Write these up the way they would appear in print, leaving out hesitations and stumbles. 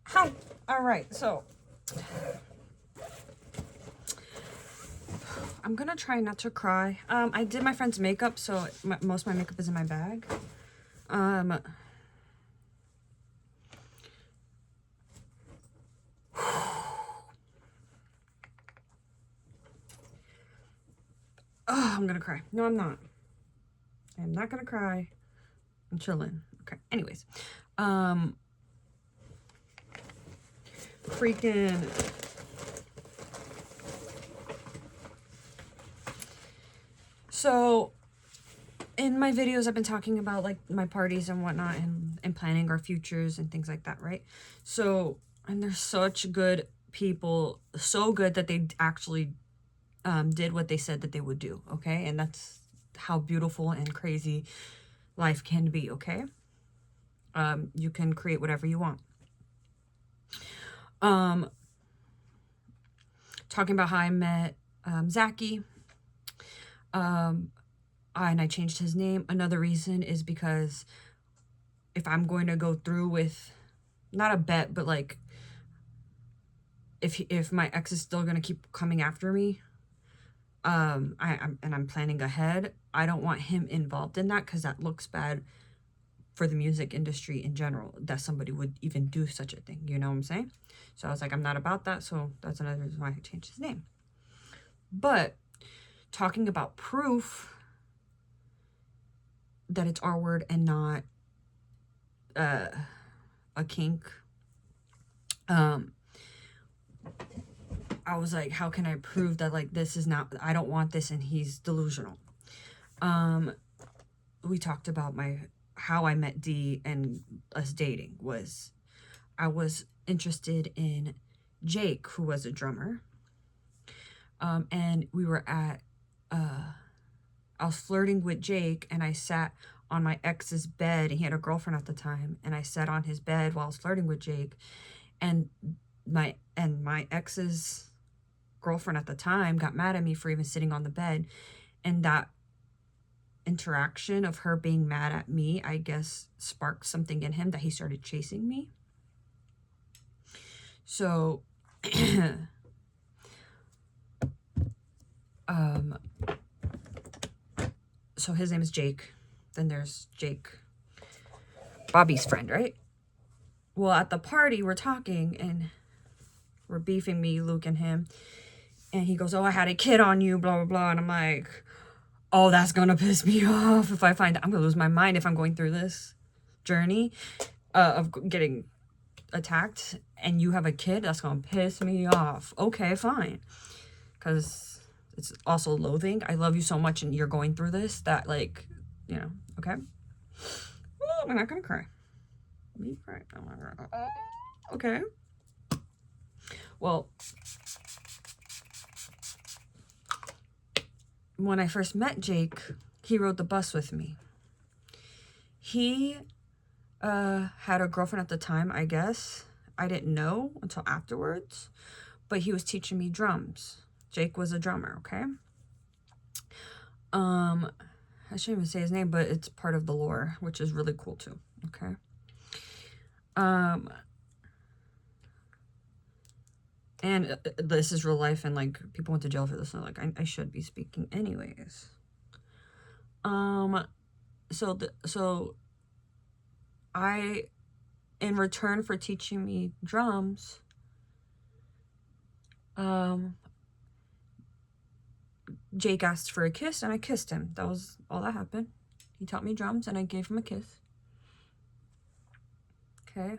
Hi. All right, so I'm gonna try not to cry. I did my friend's makeup, so most of my makeup is in my bag. Oh, I'm gonna cry. No, I'm not. I'm not gonna cry. I'm chilling. Okay. Anyways, freaking. So, in my videos, I've been talking about like my parties and whatnot, and planning our futures and things like that, right? So, and they're such good people, so good that they actually did what they said that they would do. Okay, and that's how beautiful and crazy life can be. Okay, you can create whatever you want. Talking about how I met Zachy, and I changed his name. Another reason is because if I'm going to go through with not a bet, but like if my ex is still gonna keep coming after me, I'm planning ahead. I don't want him involved in that because that looks bad for the music industry in general, that somebody would even do such a thing. You know what I'm saying? So I was like, I'm not about that. So that's another reason why I changed his name. But talking about proof that it's our word and not a kink. I was like, how can I prove that like this is not, I don't want this and he's delusional. We talked about how I met D and us dating was I was interested in Jake, who was a drummer. And we were at I was flirting with Jake, and I sat on my ex's bed, and he had a girlfriend at the time, and I sat on his bed while I was flirting with Jake, and my ex's girlfriend at the time got mad at me for even sitting on the bed, and that interaction of her being mad at me, I guess, sparked something in him that he started chasing me. So so his name is Jake. Then there's Jake, Bobby's friend, right? Well, at the party, we're talking and we're beefing, me, Luke, and him. And he goes, oh, I had a kid on you, blah, blah, blah. And I'm like, oh, that's going to piss me off if I find out. I'm going to lose my mind if I'm going through this journey of getting attacked and you have a kid. That's going to piss me off. Okay, fine. Because it's also loathing. I love you so much and you're going through this that, like, you know, okay? Oh, I'm not going to cry. Me cry. Okay. Well, when I first met Jake, he rode the bus with me. He had a girlfriend at the time, I guess. I didn't know until afterwards, but he was teaching me drums. Jake was a drummer, okay? I shouldn't even say his name, but it's part of the lore, which is really cool too, okay? And this is real life, and like people went to jail for this, and like I should be speaking anyways. So I, in return for teaching me drums, Jake asked for a kiss and I kissed him. That was all that happened. He taught me drums and I gave him a kiss. Okay.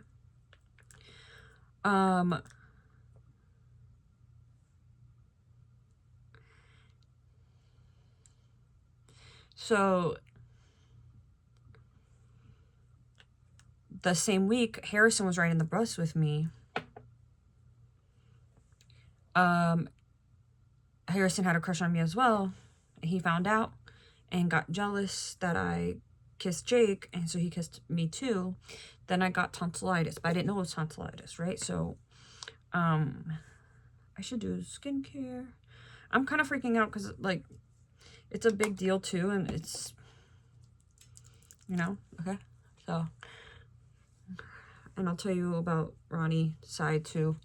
So the same week, Harrison was riding the bus with me. Harrison had a crush on me as well. He found out and got jealous that I kissed Jake, and so he kissed me too. Then I got tonsillitis, but I didn't know it was tonsillitis, right? So I should do skincare. I'm kind of freaking out because like it's a big deal too, and it's, you know, okay? So And I'll tell you about Ronnie's side too.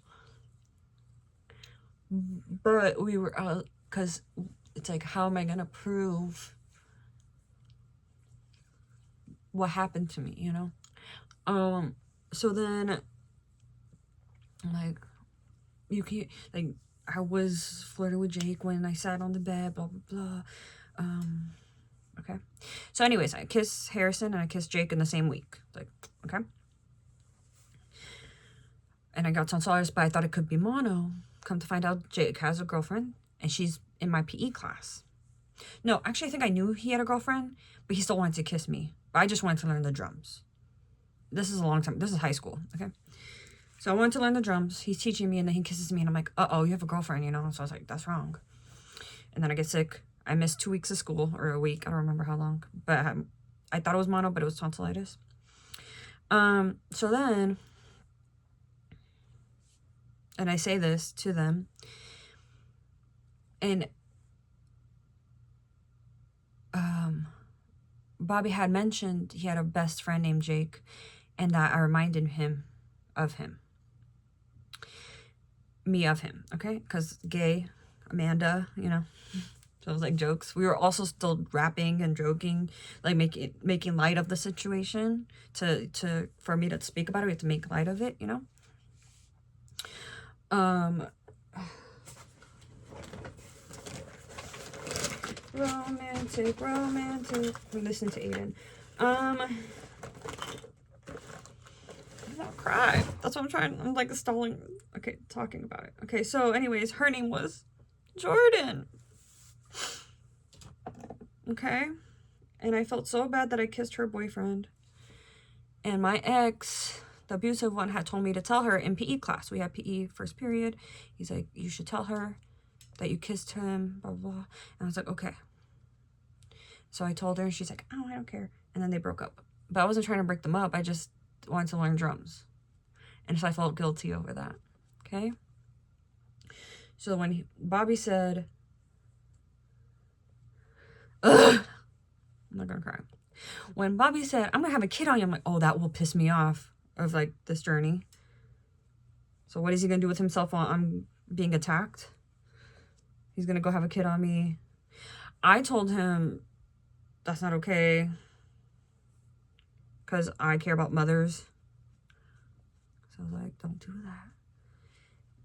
But we were, because it's like, how am I going to prove what happened to me, you know? So then, like, you can't, like, I was flirting with Jake when I sat on the bed, blah, blah, blah. Okay. So anyways, I kissed Harrison and I kissed Jake in the same week. Like, okay. And I got tonsillitis, but I thought it could be mono. Come to find out, Jake has a girlfriend, and she's in my PE class. No, actually, I think I knew he had a girlfriend, but he still wanted to kiss me. But I just wanted to learn the drums. This is a long time. This is high school, okay? So I wanted to learn the drums. He's teaching me, and then he kisses me, and I'm like, uh-oh, you have a girlfriend, you know? So I was like, that's wrong. And then I get sick. I missed 2 weeks of school, or a week. I don't remember how long. But I thought it was mono, but it was tonsillitis. So then, and I say this to them, and Bobby had mentioned he had a best friend named Jake, and that I reminded him of him. Me of him, okay? Because gay, Amanda, you know. So it was like jokes. We were also still rapping and joking, like making light of the situation. For me to speak about it, we have to make light of it, you know. Romantic. We listen to Aiden. I'm not cry. That's what I'm trying. I'm like stalling. Okay, talking about it. Okay, so anyways, her name was Jordan. Okay, and I felt so bad that I kissed her boyfriend. And my ex, the abusive one, had told me to tell her in PE class. We had PE first period. He's like, you should tell her that you kissed him, blah, blah, blah. And I was like, okay. So I told her, and she's like, oh, I don't care. And then they broke up. But I wasn't trying to break them up. I just wanted to learn drums. And so I felt guilty over that. Okay? So when Bobby said, ugh, I'm not gonna cry. When Bobby said, I'm gonna have a kid on you, I'm like, oh, that will piss me off of like this journey. So what is he gonna do with himself while I'm being attacked? He's gonna go have a kid on me. I told him that's not okay because I care about mothers. So I was like, don't do that.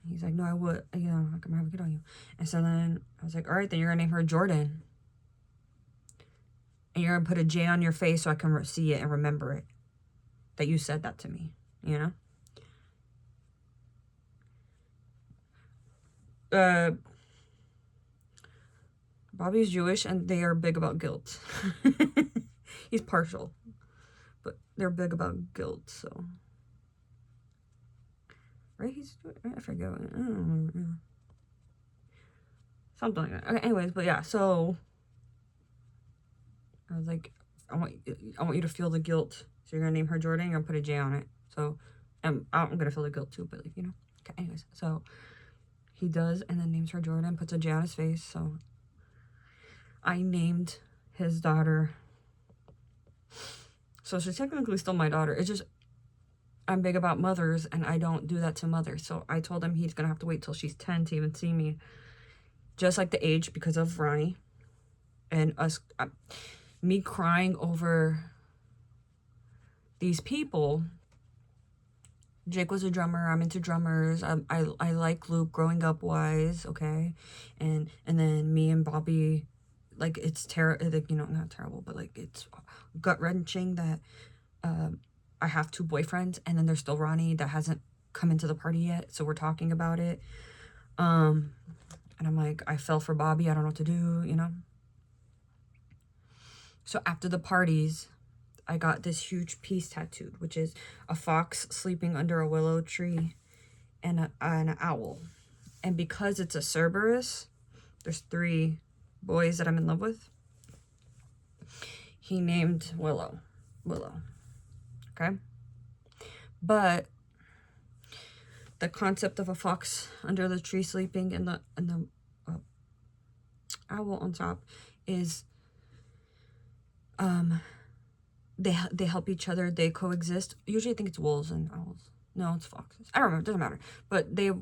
And he's like, no, I would. You know, I'm gonna have a kid on you. And so then I was like, all right, then you're gonna name her Jordan. And you're gonna put a J on your face so I can see it and remember it. That you said that to me, you know? Bobby's Jewish and they are big about guilt. He's partial, but they're big about guilt, so. Right? I forget. I don't know. Something like that. Okay, anyways, but yeah, so I was like, I want you to feel the guilt. So you're gonna name her Jordan, you're gonna put a J on it. So I'm gonna feel the guilt too, but like, you know. Okay, anyways, so he does and then names her Jordan, puts a J on his face, so I named his daughter. So she's technically still my daughter. It's just I'm big about mothers and I don't do that to mothers. So I told him he's gonna have to wait till she's 10 to even see me. Just like the age because of Ronnie and us, me crying over these people. Jake was a drummer. I'm into drummers. I like Luke growing up wise, okay? And then me and Bobby, like, it's terrible, like, you know, not terrible, but like it's gut-wrenching that I have 2 boyfriends and then there's still Ronnie that hasn't come into the party yet, so we're talking about it. And I'm like, I fell for Bobby, I don't know what to do, you know? So after the parties, I got this huge piece tattooed, which is a fox sleeping under a willow tree and an owl. And because it's a Cerberus, there's 3 boys that I'm in love with. He named Willow. Okay? But the concept of a fox under the tree sleeping and the owl on top is they help each other. They coexist. Usually I think it's wolves and owls. No, it's foxes. I don't remember. It doesn't matter. But they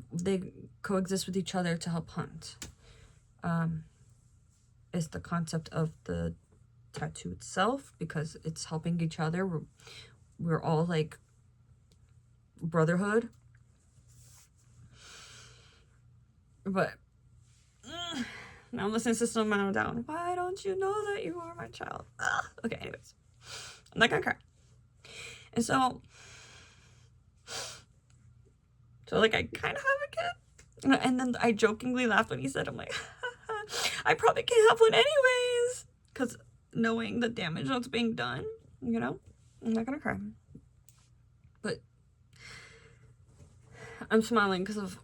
coexist with each other to help hunt. Is the concept of the tattoo itself, because it's helping each other. We're all like brotherhood. But now I'm listening to System of a Down. Why don't you know that you are my child? Ugh. Okay, anyways. I'm not gonna cry. And so like, I kind of have a kid. And then I jokingly laughed when he said, I'm like, I probably can't have one anyways. Because knowing the damage that's being done, you know? I'm not gonna cry. But I'm smiling because of,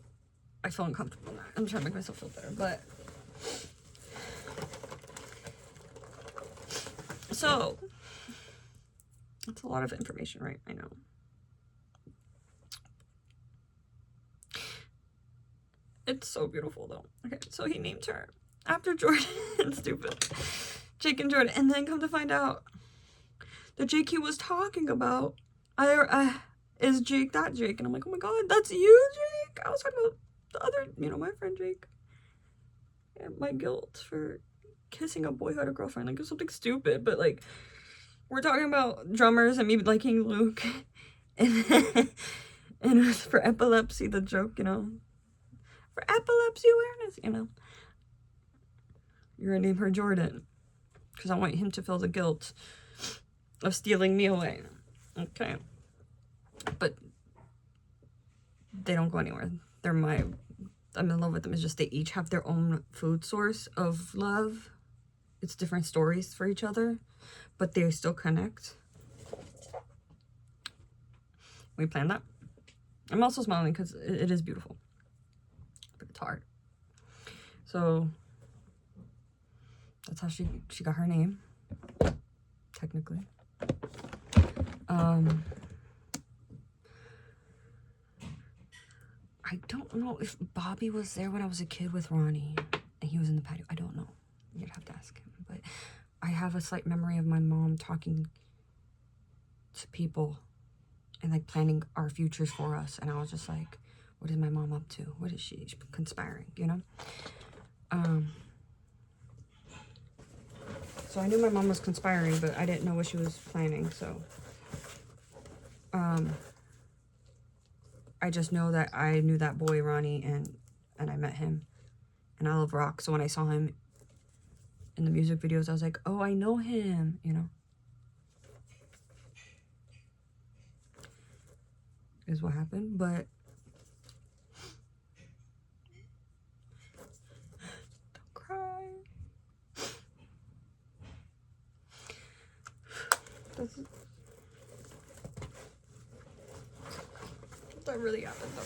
I feel uncomfortable now. I'm trying to make myself feel better, but so that's a lot of information, right? I know. It's so beautiful though. Okay, so he named her after Jordan. Stupid. Jake and Jordan. And then come to find out the Jake he was talking about is Jake, that Jake. And I'm like, oh my god, that's you, Jake? I was talking about the other, my friend Jake. And my guilt for kissing a boy who had a girlfriend. Like, it's something stupid, but like, we're talking about drummers and me liking Luke. And it was for epilepsy, the joke, for epilepsy awareness, You're gonna name her Jordan. Because I want him to feel the guilt of stealing me away. Okay. But they don't go anywhere. I'm in love with them. It's just they each have their own food source of love. It's different stories for each other, but they still connect. We planned that. I'm also smiling because it is beautiful, but it's hard. So that's how she got her name, technically. I don't know if Bobby was there when I was a kid with Ronnie and he was in the patio. I don't know. You'd have to ask him. But I have a slight memory of my mom talking to people and like planning our futures for us. And I was just like, what is my mom up to? What is she? She's conspiring, So I knew my mom was conspiring, but I didn't know what she was planning, so. I just know that I knew that boy, Ronnie, and I met him. And I love rock, so when I saw him in the music videos, I was like, oh, I know him, Is what happened, but don't cry. That really happened though.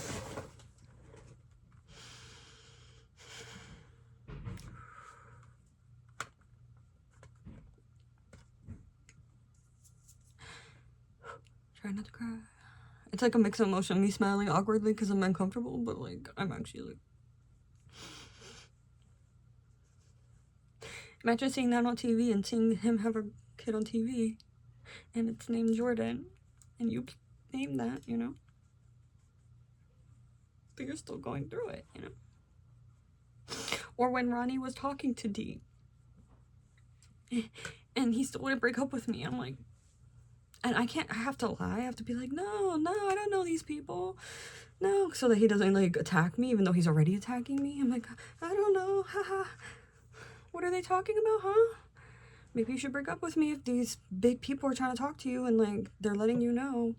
Try not to cry. It's like a mix of emotion, me smiling awkwardly because I'm uncomfortable, but like I'm actually like, imagine seeing that on TV and seeing him have a kid on TV and it's named Jordan and you named that, but you're still going through it, Or when Ronnie was talking to Dee and he still wouldn't break up with me, I'm like, and I have to lie. I have to be like, no, I don't know these people. No, so that he doesn't like attack me, even though he's already attacking me. I'm like, I don't know. Haha. What are they talking about, huh? Maybe you should break up with me if these big people are trying to talk to you and like they're letting you know.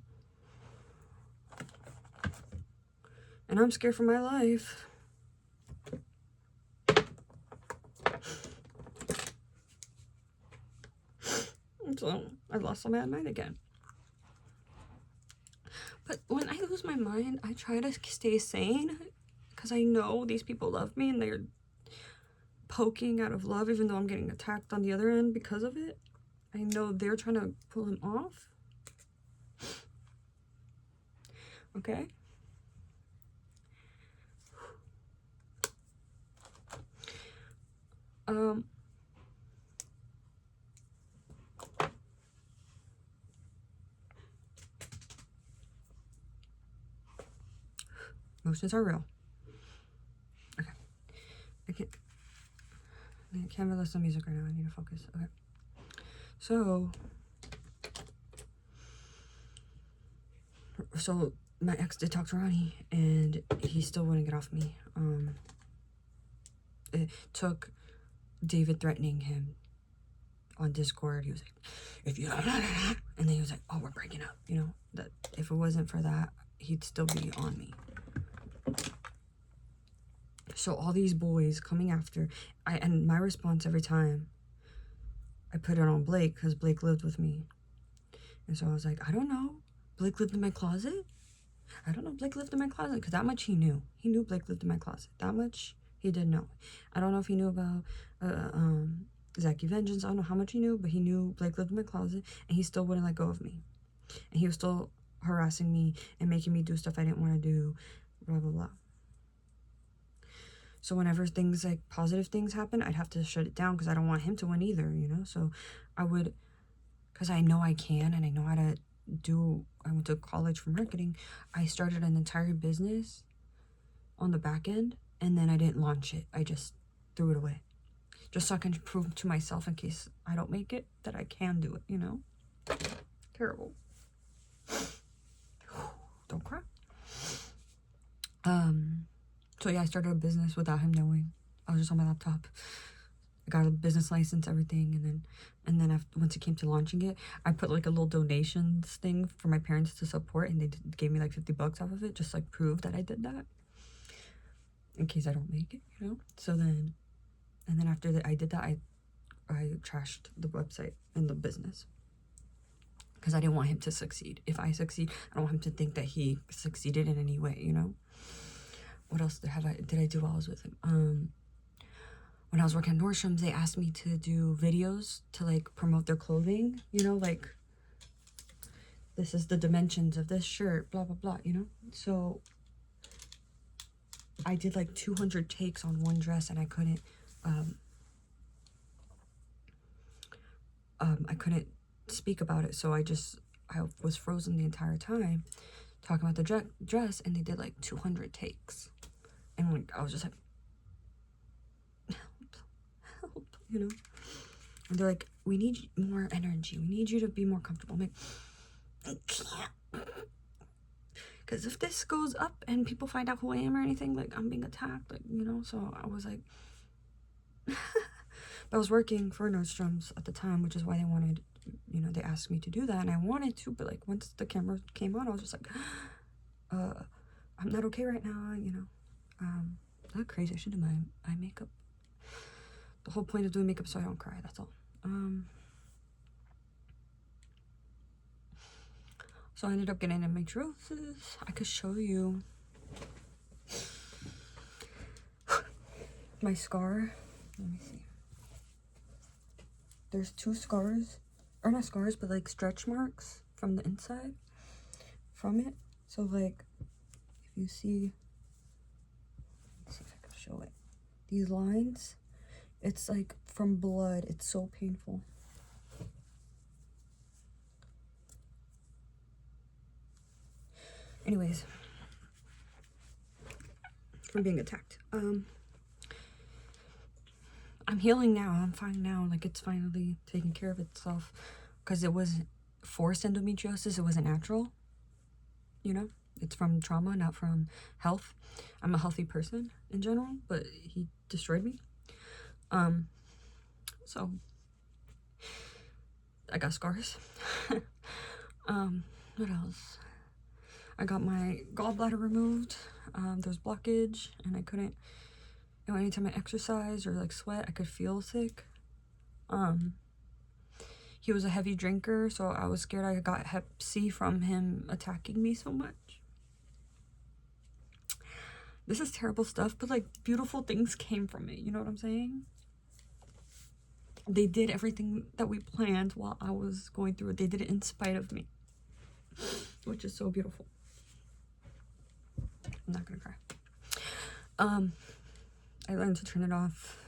And I'm scared for my life. So I lost some at night again. But when I lose my mind, I try to stay sane because I know these people love me and they're poking out of love, even though I'm getting attacked on the other end because of it. I know they're trying to pull him off. Okay? Emotions are real. Okay. I can't really listen to music right now. I need to focus. Okay. So my ex did talk to Ronnie, and he still wouldn't get off me. It took David threatening him on Discord. He was like, if you and then he was like, oh, we're breaking up, you know, that if it wasn't for that, he'd still be on me. So all these boys coming after, and my response every time, I put it on Blake, because Blake lived with me. And so I was like, I don't know, Blake lived in my closet? I don't know, Blake lived in my closet, because that much he knew. He knew Blake lived in my closet. That much he did know. I don't know if he knew about Zachy Vengeance. I don't know how much he knew, but he knew Blake lived in my closet, and he still wouldn't let go of me. And he was still harassing me and making me do stuff I didn't want to do, blah, blah, blah. So whenever things like positive things happen, I'd have to shut it down because I don't want him to win either, you know? So I would, because I know I can and I know how to do, I went to college for marketing. I started an entire business on the back end, and then I didn't launch it. I just threw it away. Just so I can prove to myself, in case I don't make it, that I can do it, you know? Terrible. Don't cry. So yeah, I started a business without him knowing. I was just on my laptop. I got a business license, everything, and then once it came to launching it, I put like a little donations thing for my parents to support, and they gave me like $50 off of it, just like prove that I did that, in case I don't make it, you know. So then, and then after that, I did that. I trashed the website and the business because I didn't want him to succeed. If I succeed, I don't want him to think that he succeeded in any way, you know. What else did I do while I was with him? When I was working at Nordstrom's, they asked me to do videos to like promote their clothing, you know, like this is the dimensions of this shirt, blah, blah, blah, you know. So I did like 200 takes on one dress, and I couldn't speak about it. So I was frozen the entire time talking about the dress, and they did like 200 takes. And like, I was just like, help, you know? And they're like, we need more energy. We need you to be more comfortable. I'm like, I can't. Because if this goes up and people find out who I am or anything, like, I'm being attacked, like, you know? So I was like, but I was working for Nordstrom's at the time, which is why they wanted, you know, they asked me to do that. And I wanted to, but like, once the camera came on, I was just like, I'm not okay right now, you know? Not crazy. I should do my eye makeup. The whole point of doing makeup is so I don't cry. That's all. So I ended up getting endometriosis. I could show you my scar. Let me see. There's 2 scars, or not scars, but like stretch marks from the inside from it. So like, if you see, let's see if I can show it. These lines, it's like from blood. It's so painful. Anyways, from being attacked. I'm healing now. I'm fine now. Like, it's finally taking care of itself, because it wasn't forced endometriosis. It wasn't natural, you know. It's from trauma, not from health. I'm a healthy person in general, but he destroyed me. So I got scars. What else? I got my gallbladder removed. There was blockage, and I couldn't, you know, anytime I exercise or like sweat, I could feel sick. He was a heavy drinker, so I was scared I got Hep C from him attacking me so much. This is terrible stuff, but like, beautiful things came from it, you know what I'm saying? They did everything that we planned while I was going through it. They did it in spite of me, which is so beautiful. I'm not gonna cry. I learned to turn it off.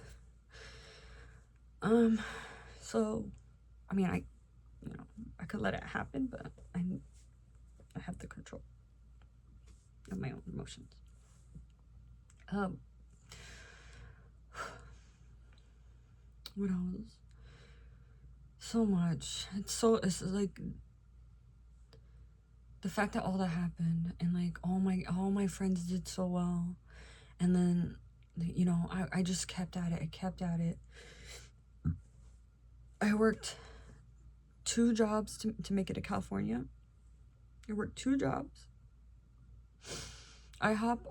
So, I mean, I could let it happen, but I have the control of my own emotions. Um, what else? So much. It's like the fact that all that happened, and like all my friends did so well, and then, you know, I just kept at it. I kept at it. I worked 2 jobs to make it to California. I worked 2 jobs. I hop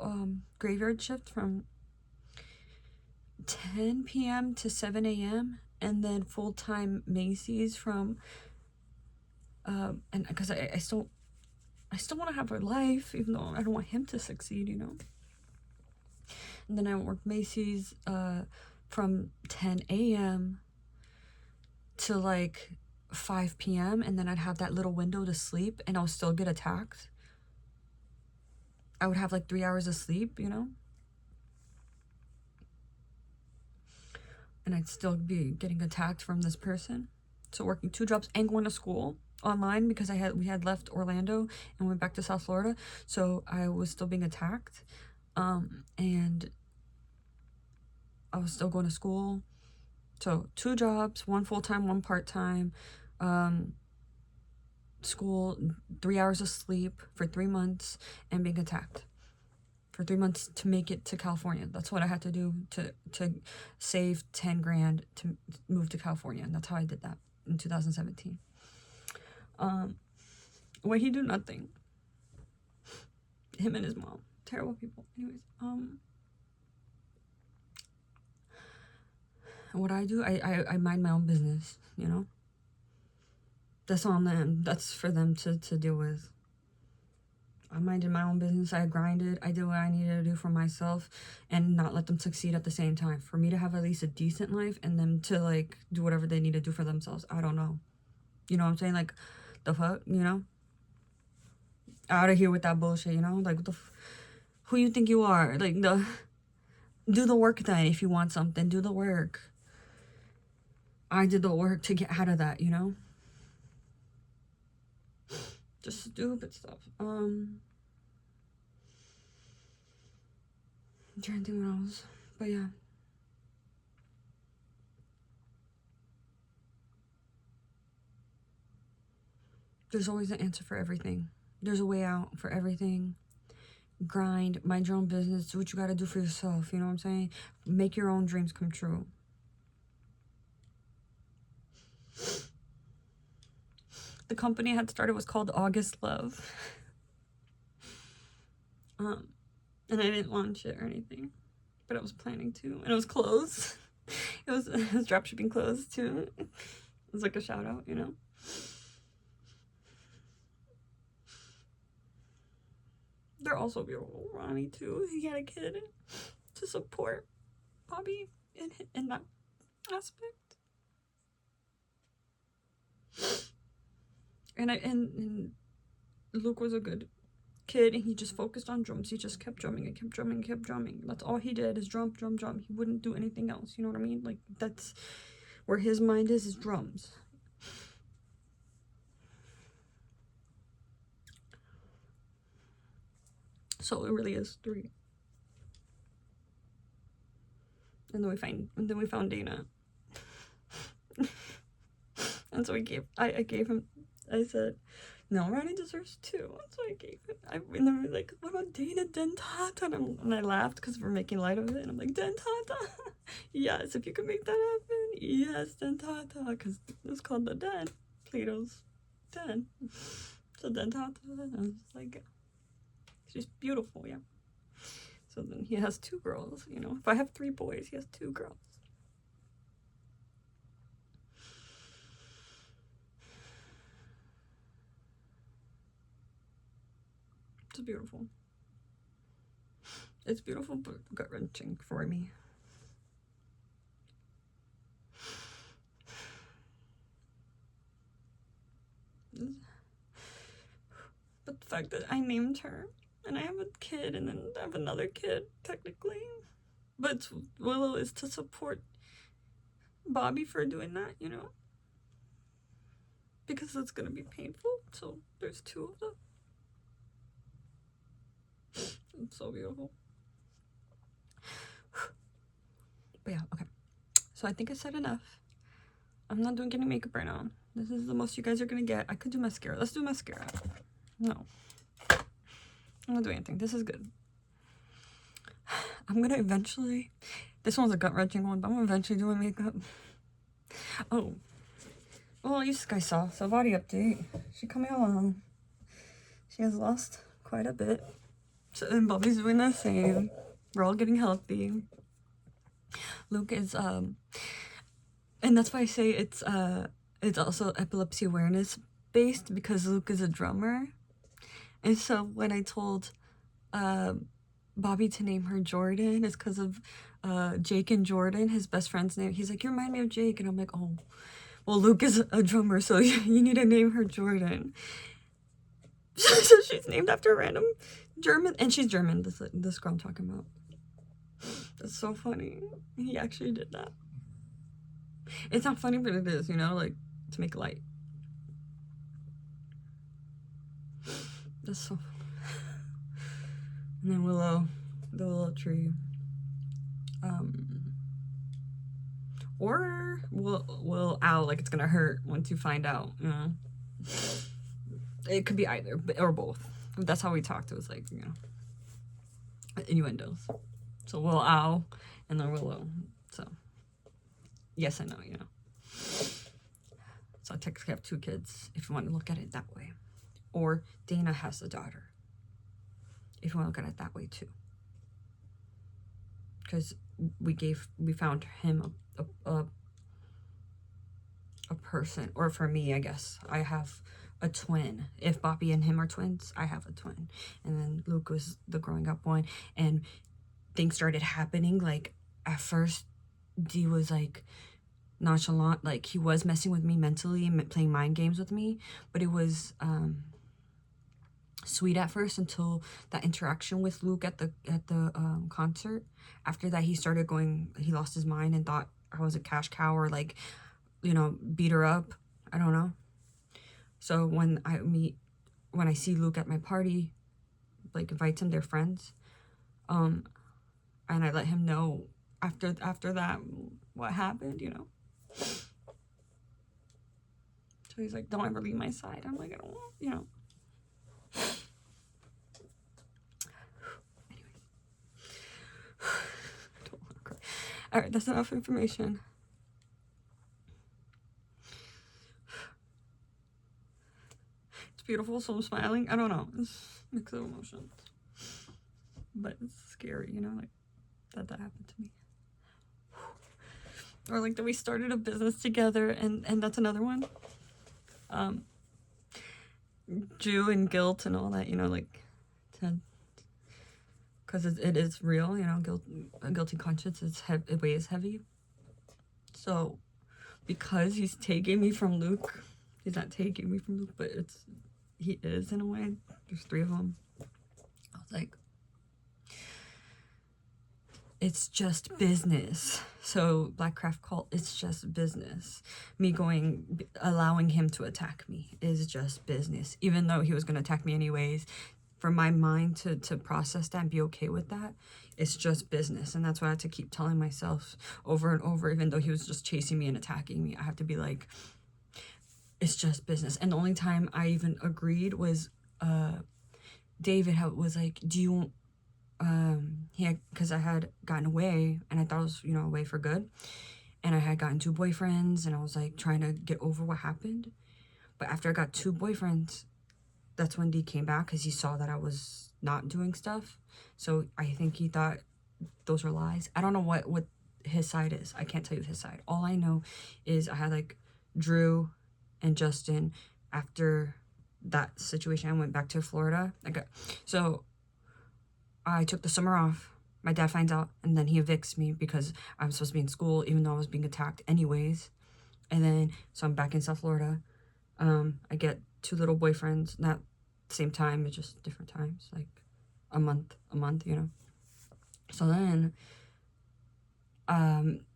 graveyard shift from 10 p.m. to 7 a.m. and then full-time Macy's from and because I still want to have a life, even though I don't want him to succeed, you know. And then I worked Macy's from 10 a.m. to like 5 p.m. and then I'd have that little window to sleep and I'll still get attacked. I would have like 3 hours of sleep, you know. And I'd still be getting attacked from this person. So working 2 jobs and going to school online because we had left Orlando and went back to South Florida. So I was still being attacked. And I was still going to school. So 2 jobs, 1 full-time, 1 part-time. School, 3 hours of sleep for 3 months, and being attacked for 3 months to make it to California. That's what I had to do to save 10 grand to move to California. And that's how I did that in 2017. Well, he do nothing. Him and his mom, terrible people. Anyways, what I do, I mind my own business, you know. That's on them. That's for them to deal with. I minded my own business. I grinded. I did what I needed to do for myself and not let them succeed at the same time. For me to have at least a decent life and them to like do whatever they need to do for themselves. I don't know. You know what I'm saying? Like, the fuck, you know? Out of here with that bullshit, you know? Like, who you think you are? Like, do the work then. If you want something, do the work. I did the work to get out of that, you know? Just stupid stuff. I'm trying to think what else. But yeah. There's always an answer for everything. There's a way out for everything. Grind, mind your own business, do what you gotta do for yourself, you know what I'm saying? Make your own dreams come true. The company I had started was called August Love. And I didn't launch it or anything, but I was planning to, and it was closed. It was dropshipping clothes too. It was like a shout out, you know? They're also beautiful. Ronnie too. He had a kid to support Bobby in that aspect. And Luke was a good kid, and he just focused on drums. He just kept drumming and kept drumming and kept drumming. That's all he did, is drum, drum, drum. He wouldn't do anything else, you know what I mean? Like, that's where his mind is drums. So it really is 3. And then we found Dana. And so I gave him, I said, no, Ronnie deserves 2. So I gave it. And they were like, what about Dana Dentata? And I laughed because we're making light of it. And I'm like, Dentata? Yes, if you can make that happen. Yes, Dentata. Because it was called the Den. Plato's Den. So Dentata. And I was like, she's beautiful, yeah. So then he has 2 girls, you know. If I have 3 boys, he has 2 girls. It's beautiful. It's beautiful, but gut-wrenching for me. But the fact that I named her, and I have a kid, and then I have another kid, technically. But Willow is to support Bobby for doing that, you know? Because it's gonna be painful, so there's 2 of them. It's so beautiful. So I think I said enough. I'm not doing any makeup right now. This is the most you guys are gonna get. I could do mascara. Let's do mascara. No. I'm not doing anything. This is good. I'm gonna eventually... This one's a gut-wrenching one, but I'm eventually doing makeup. Oh. Well, you guys saw. So body update. She's coming along. She has lost quite a bit. So, and Bobby's doing the same. We're all getting healthy. Luke is, and that's why I say it's also epilepsy awareness based, because Luke is a drummer. And so when I told Bobby to name her Jordan, it's because of Jake and Jordan, his best friend's name. He's like, you remind me of Jake. And I'm like, oh, well, Luke is a drummer, so you need to name her Jordan. So she's named after a random German, and she's German, this girl I'm talking about. That's so funny. He actually did that. It's not funny, but it is, you know, like, to make light. That's so funny. And then Willow, the little tree. Or will owl, like it's gonna hurt once you find out, you know? It could be either, or both. That's how we talked. It was like, you know, innuendos. So Will Owl and then Willow. So, yes, I know, you know. So I technically have 2 kids, if you want to look at it that way. Or Dana has a daughter, if you want to look at it that way too. Because we found him a person, or for me, I guess, I have a twin. If Bobby and him are twins, I have a twin. And then Luke was the growing up one, and things started happening. Like, at first, Dee was like nonchalant, like he was messing with me mentally and playing mind games with me, but it was sweet at first until that interaction with Luke at the concert. After that, he lost his mind and thought I was a cash cow, or like, you know, beat her up. I don't know. So when I see Luke at my party, like invites him, their friends, and I let him know after that what happened, you know. So he's like, don't ever leave my side. I'm like, I don't want, you know. Anyway. I don't want to cry. All right, that's enough information. It's beautiful, so I'm smiling. I don't know. It's a mix of emotions. But it's scary, you know, like that happened to me. Or like that we started a business together, and that's another one. Jew and guilt and all that, you know, like, because it is real, you know, a guilty conscience, it weighs heavy. So, because he's taking me from Luke, he's not taking me from Luke, but he is in a way. There's 3 of them. I was like, it's just business. So Blackcraft Cult, it's just business. Me allowing him to attack me is just business. Even though he was going to attack me anyways, for my mind to process that and be okay with that, it's just business. And that's what I had to keep telling myself over and over, even though he was just chasing me and attacking me. I have to be like, it's just business. And the only time I even agreed was David was like, do you... because I had gotten away, and I thought I was, you know, away for good, and I had gotten 2 boyfriends, and I was like trying to get over what happened. But after I got 2 boyfriends, that's when D came back, because he saw that I was not doing stuff. So I think he thought those were lies. I don't know what his side is. I can't tell you his side. All I know is I had like Drew and Justin. After that situation, I went back to Florida. I took the summer off. My dad finds out, and then he evicts me because I'm supposed to be in school, even though I was being attacked anyways. And then, so I'm back in South Florida. I get 2 little boyfriends, not same time, but just different times, like a month, you know. So then,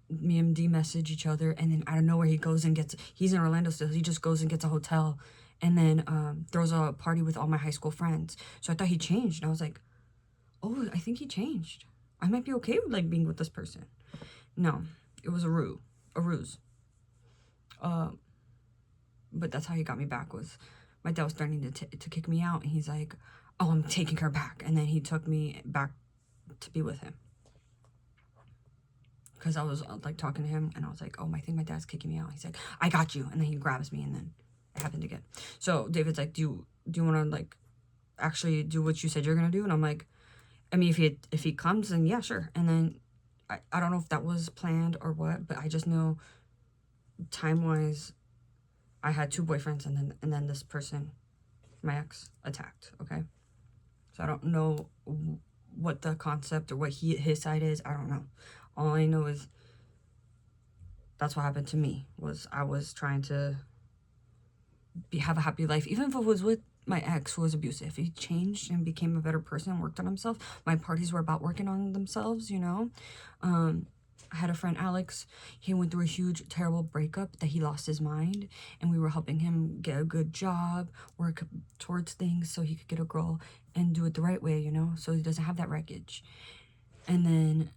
me and D message each other, and then out of nowhere he goes and he's in Orlando still, he just goes and gets a hotel, and then throws a party with all my high school friends. So I thought he changed, and I was like, oh, I think he changed. I might be okay with like being with this person. No, it was a ruse. a ruse. But that's how he got me back, was my dad was starting to kick me out, and he's like, oh, I'm taking her back. And then he took me back to be with him. Because I was like talking to him, and I was like, oh, I think my dad's kicking me out. He's like, I got you. And then he grabs me, and then it happened again. So David's like, do you want to like actually do what you said you're gonna do? And I'm like, I mean, if he comes, then yeah, sure. And then I don't know if that was planned or what, but I just know time wise, I had 2 boyfriends, and then this person, my ex, attacked. Okay, so I don't know what the concept or what his side is. I don't know. All I know is that's what happened to me. Was I was trying to have a happy life, even if it was with my ex who was abusive. He changed and became a better person and worked on himself. My parties were about working on themselves, you know. I had a friend, Alex. He went through a huge, terrible breakup that he lost his mind, and we were helping him get a good job, work towards things so he could get a girl and do it the right way, you know, so he doesn't have that wreckage. And then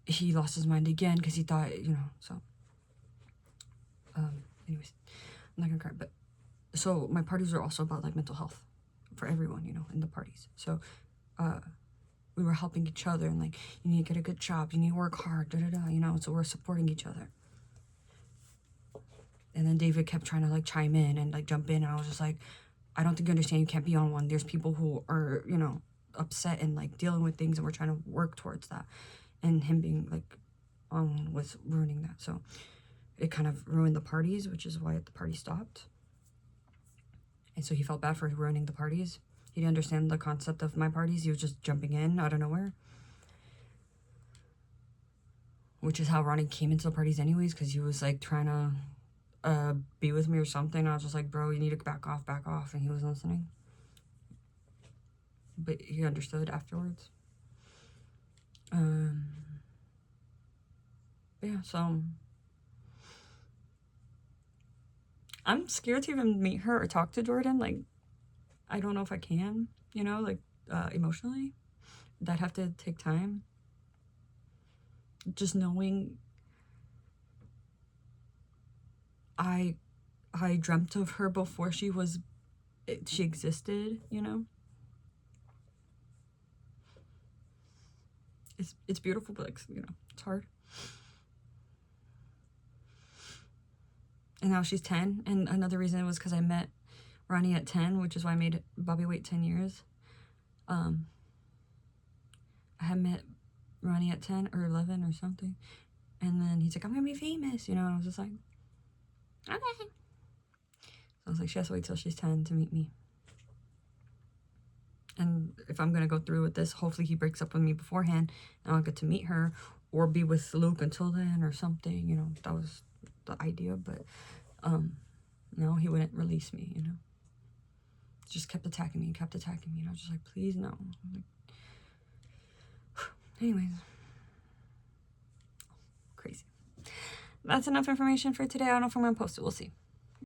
he lost his mind again because he thought, you know, so anyways, I'm not gonna cry. But so my parties are also about like mental health for everyone, you know, in the parties. So we were helping each other, and like, you need to get a good job, you need to work hard, you know, so we're supporting each other. And then David kept trying to like chime in and like jump in, and I was just like, I don't think you understand, you can't be on one. There's people who are, you know, upset and like dealing with things, and we're trying to work towards that. And him being like on one was ruining that. So it kind of ruined the parties, which is why the party stopped. And so he felt bad for ruining the parties. He didn't understand the concept of my parties. He was just jumping in out of nowhere. Which is how Ronnie came into the parties anyways, because he was like trying to be with me or something. I was just like, bro, you need to back off. And he wasn't listening. But he understood afterwards. Yeah, so I'm scared to even meet her or talk to Jordan. Like, I don't know if I can, you know, like, emotionally. That'd have to take time. Just knowing I dreamt of her before she existed, you know. It's beautiful, but like, you know, it's hard. And now she's 10, and another reason was because I met Ronnie at 10, which is why I made Bobby wait 10 years. I had met Ronnie at 10 or 11 or something, and then he's like, I'm gonna be famous, you know, and I was just like, okay. So I was like, she has to wait till she's 10 to meet me. And if I'm gonna go through with this, hopefully he breaks up with me beforehand, and I'll get to meet her, or be with Luke until then or something, you know. That was the idea, but no, he wouldn't release me, you know. Just kept attacking me, and I was just like, please, no. Like, anyways, crazy. That's enough information for today. I don't know if I'm gonna post it, we'll see.